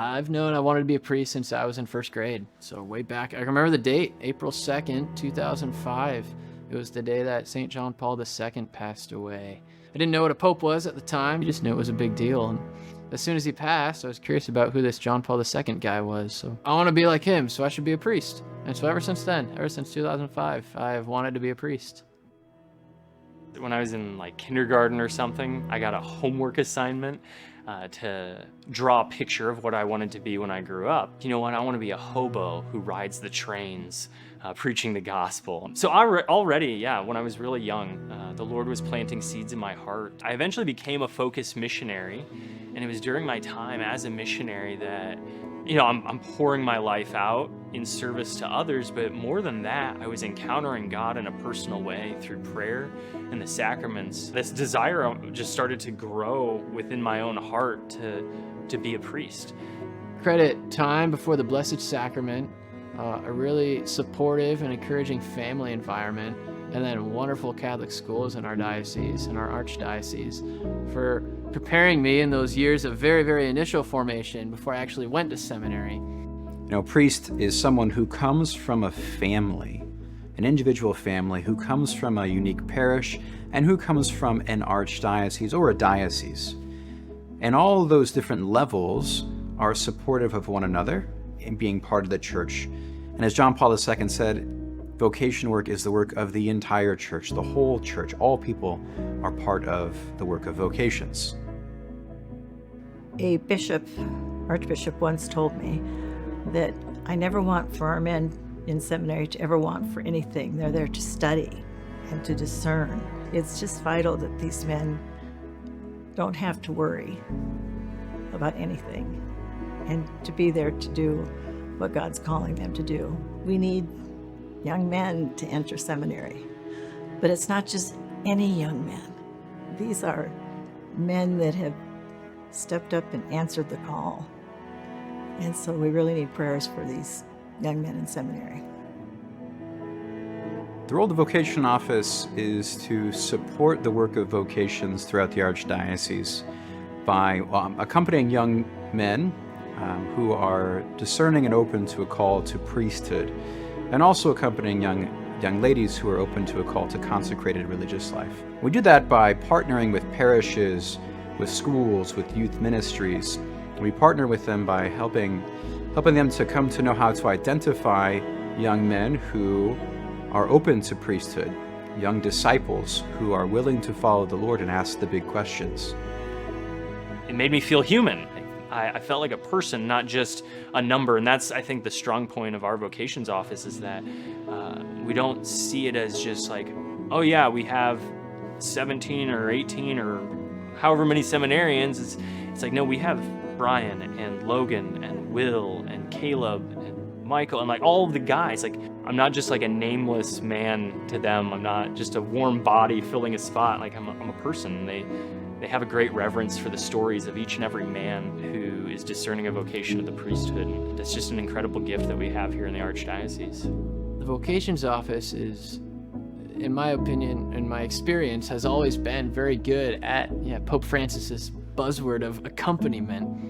I've known I wanted to be a priest since I was in first grade. So way back, I remember the date, April 2nd, 2005. It was the day that St. John Paul II passed away. I didn't know what a pope was at the time. I just knew it was a big deal. And as soon as he passed, I was curious about who this John Paul II guy was. So I want to be like him, so I should be a priest. And so ever since then, ever since 2005, I've wanted to be a priest. When I was in like kindergarten or something, I got a homework assignment to draw a picture of what I wanted to be when I grew up. You know what? I want to be a hobo who rides the trains, preaching the gospel. So already, when I was really young, the Lord was planting seeds in my heart. I eventually became a focused missionary, and it was during my time as a missionary that, you know, I'm pouring my life out in service to others, but more than that, I was encountering God in a personal way through prayer and the sacraments. This desire just started to grow within my own heart to be a priest. Credit time before the Blessed Sacrament, a really supportive and encouraging family environment, and then wonderful Catholic schools in our diocese, in our Archdiocese, for preparing me in those years of very, very initial formation before I actually went to seminary. You know, priest is someone who comes from a family, an individual family, who comes from a unique parish, and who comes from an archdiocese or a diocese. And all those different levels are supportive of one another in being part of the church. And as John Paul II said, vocation work is the work of the entire church, the whole church. All people are part of the work of vocations. A archbishop once told me that I never want for our men in seminary to ever want for anything. They're there to study and to discern. It's just vital that these men don't have to worry about anything and to be there to do what God's calling them to do. We need young men to enter seminary, but it's not just any young men. These are men that have stepped up and answered the call. And so we really need prayers for these young men in seminary. The role of the vocation office is to support the work of vocations throughout the Archdiocese by accompanying young men who are discerning and open to a call to priesthood, and also accompanying young ladies who are open to a call to consecrated religious life. We do that by partnering with parishes, with schools, with youth ministries. We partner with them by helping them to come to know how to identify young men who are open to priesthood, young disciples who are willing to follow the Lord and ask the big questions. It made me feel human. I felt like a person, not just a number. And that's, I think, the strong point of our vocations office is that we don't see it as just like, oh yeah, we have 17 or 18 or however many seminarians. It's like, no, we have Brian and Logan and Will and Caleb and Michael and like all of the guys. Like, I'm not just like a nameless man to them. I'm not just a warm body filling a spot. Like I'm a person. They have a great reverence for the stories of each and every man who is discerning a vocation of the priesthood. That's just an incredible gift that we have here in the Archdiocese. The vocations office is, in my opinion and my experience, has always been very good at Pope Francis's buzzword of accompaniment.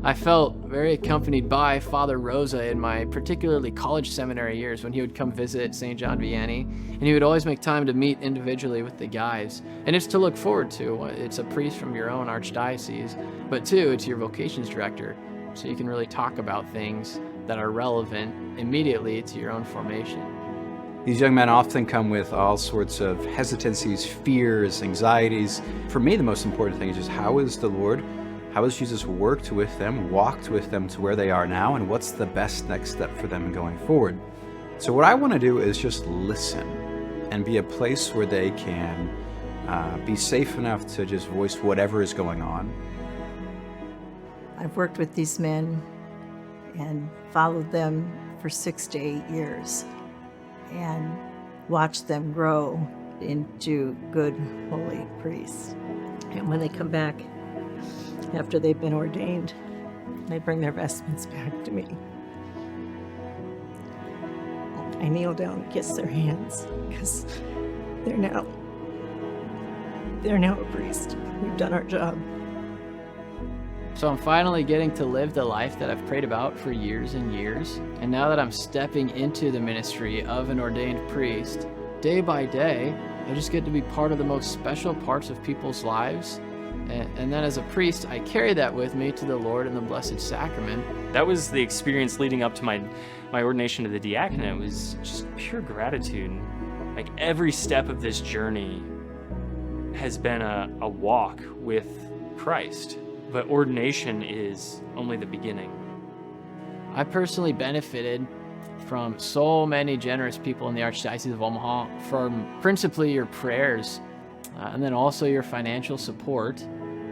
I felt very accompanied by Father Rosa in my particularly college seminary years when he would come visit St. John Vianney, and he would always make time to meet individually with the guys. And it's to look forward to. It's a priest from your own archdiocese, but two, it's your vocations director, so you can really talk about things that are relevant immediately to your own formation. These young men often come with all sorts of hesitancies, fears, anxieties. For me, the most important thing is just how has Jesus worked with them, walked with them to where they are now, and what's the best next step for them going forward? So what I want to do is just listen and be a place where they can be safe enough to just voice whatever is going on. I've worked with these men and followed them for 6 to 8 years and watched them grow into good, holy priests. And when they come back after they've been ordained, they bring their vestments back to me. I kneel down and kiss their hands because they're now a priest. We've done our job. So I'm finally getting to live the life that I've prayed about for years and years. And now that I'm stepping into the ministry of an ordained priest, day by day, I just get to be part of the most special parts of people's lives. And then as a priest, I carry that with me to the Lord in the Blessed Sacrament. That was the experience leading up to my ordination to the diaconate. It was just pure gratitude. Like every step of this journey has been a walk with Christ, but ordination is only the beginning. I personally benefited from so many generous people in the Archdiocese of Omaha, from principally your prayers, and then also your financial support.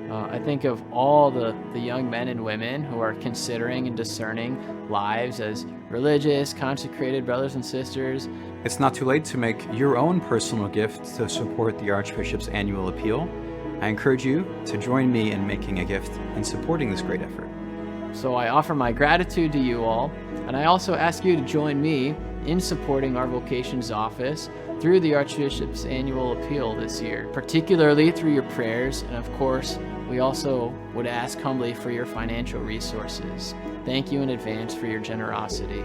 I think of all the young men and women who are considering and discerning lives as religious, consecrated brothers and sisters. It's not too late to make your own personal gift to support the Archbishop's annual appeal. I encourage you to join me in making a gift and supporting this great effort. So I offer my gratitude to you all, and I also ask you to join me in supporting our Vocations office through the Archbishop's annual appeal this year, particularly through your prayers, and of course, we also would ask humbly for your financial resources. Thank you in advance for your generosity.